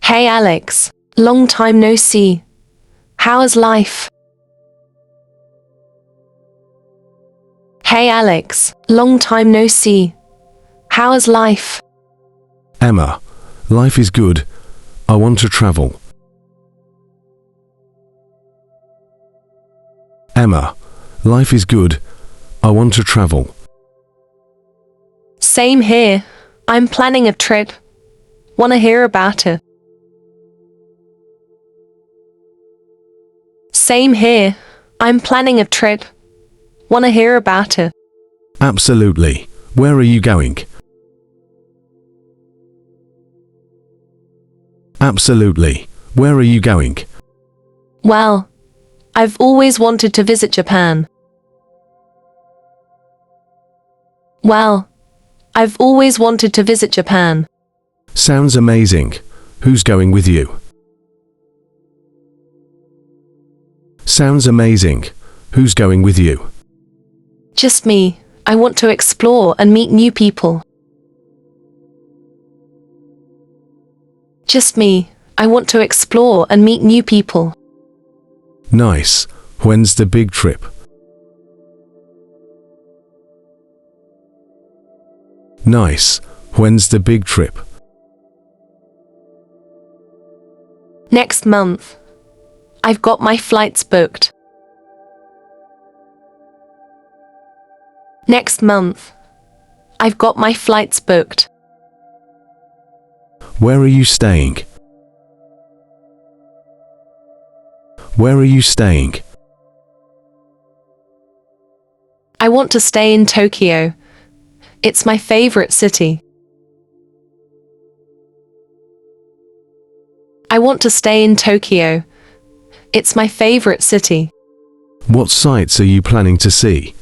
Hey Alex, long time no see. How is life? Hey Alex, long time no see. How is life? Emma, life is good. I want to travel. Emma, life is good. I want to travel. Same here. I'm planning a trip. Wanna hear about it? Same here. I'm planning a trip. Wanna hear about it? Absolutely. Where are you going? Absolutely. Where are you going? Well, I've always wanted to visit Japan. Well, I've always wanted to visit Japan. Sounds amazing. Who's going with you? Sounds amazing. Who's going with you? Just me. I want to explore and meet new people. Just me. I want to explore and meet new people. Nice. When's the big trip? Nice. When's the big trip? Next month. I've got my flights booked. Next month. I've got my flights booked. Where are you staying? Where are you staying? I want to stay in Tokyo. It's my favorite city. I want to stay in Tokyo. It's my favorite city. What sights are you planning to see?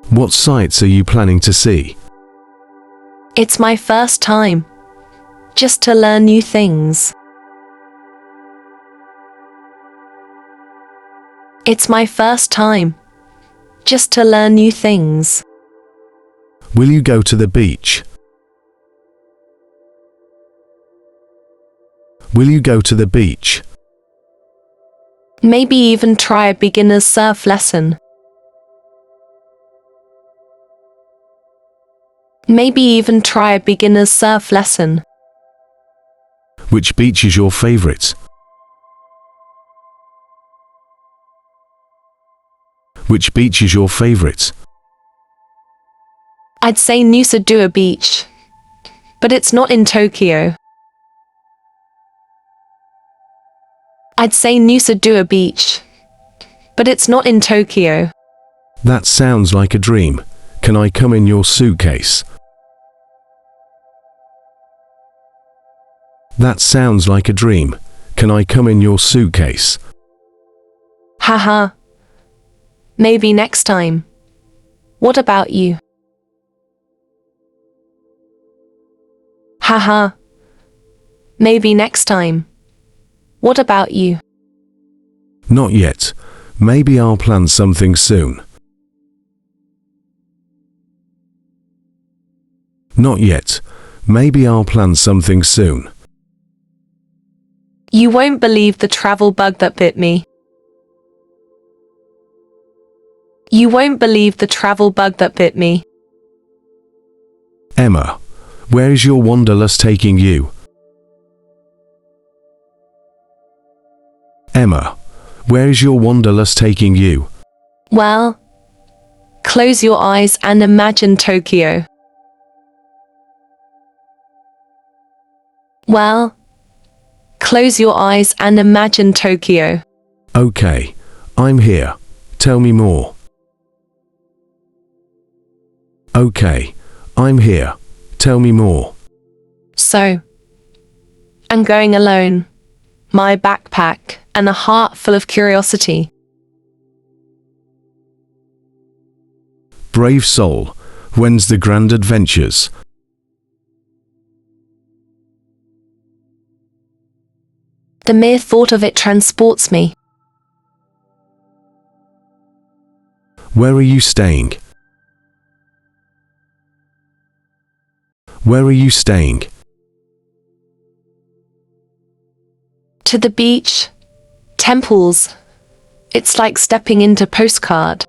What sights are you planning to see? It's my first time. Just to learn new things. It's my first time. Just to learn new things. Will you go to the beach? Will you go to the beach? Maybe even try a beginner's surf lesson. Maybe even try a beginner's surf lesson. Which beach is your favorite? Which beach is your favorite? I'd say Nusa Dua Beach. But it's not in Tokyo. I'd say Nusa Dua Beach. But it's not in Tokyo. That sounds like a dream. Can I come in your suitcase? That sounds like a dream. Can I come in your suitcase? Haha. Maybe next time. What about you? Haha. Maybe next time. What about you? Not yet. Maybe I'll plan something soon. Not yet. Maybe I'll plan something soon. You won't believe the travel bug that bit me. You won't believe the travel bug that bit me. Emma, where is your wanderlust taking you? Emma, where is your wanderlust taking you? Well, close your eyes and imagine Tokyo. Well, close your eyes and imagine Tokyo. Okay, I'm here. Tell me more. Okay, I'm here. Tell me more. So, I'm going alone. My backpack and a heart full of curiosity. Brave soul, when's the grand adventures? The mere thought of it transports me. Where are you staying? Where are you staying? To the beach, temples. It's like stepping into postcard.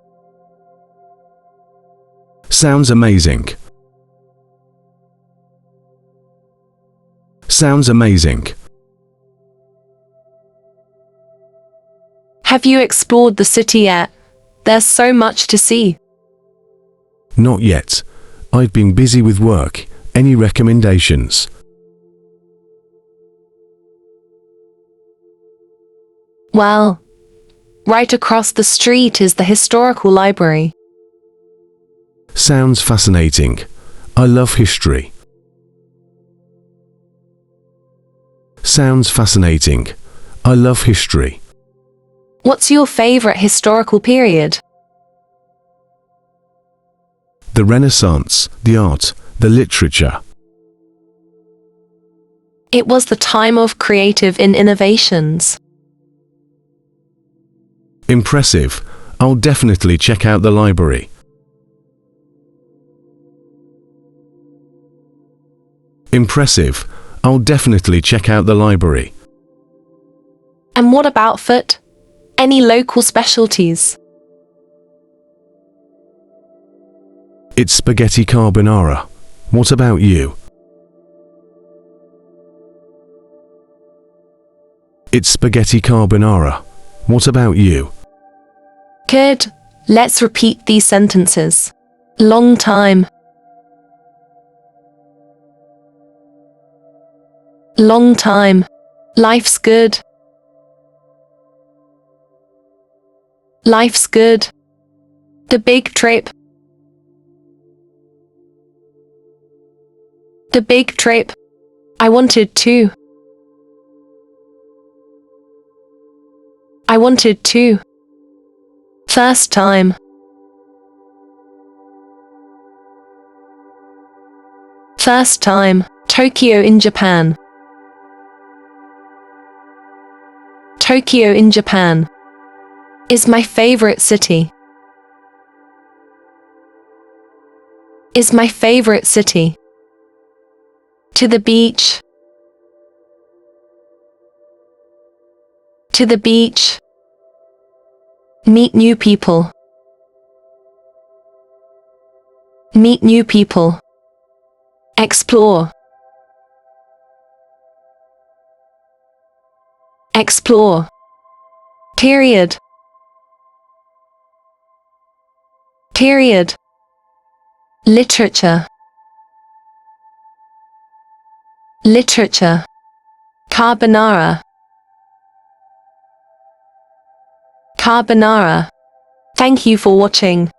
Sounds amazing. Sounds amazing. Have you explored the city yet? There's so much to see. Not yet. I've been busy with work. Any recommendations? Well, right across the street is the historical library. Sounds fascinating. I love history. Sounds fascinating. I love history. What's your favorite historical period? The Renaissance, the art, the literature. It was the time of creative innovations. Impressive. I'll definitely check out the library. Impressive. I'll definitely check out the library. And what about food? Any local specialties? It's spaghetti carbonara. What about you? It's spaghetti carbonara. What about you? Good. Let's repeat these sentences. Long time. Long time. Life's good. Life's good. The big trip. The big trip. I wanted to. I wanted to. First time. First time. Tokyo in Japan. Tokyo in Japan is my favorite city. Is my favorite city. To the beach. To the beach. Meet new people. Meet new people. Explore. Explore. Period. Period. Literature. Literature. Carbonara. Carbonara. Thank you for watching.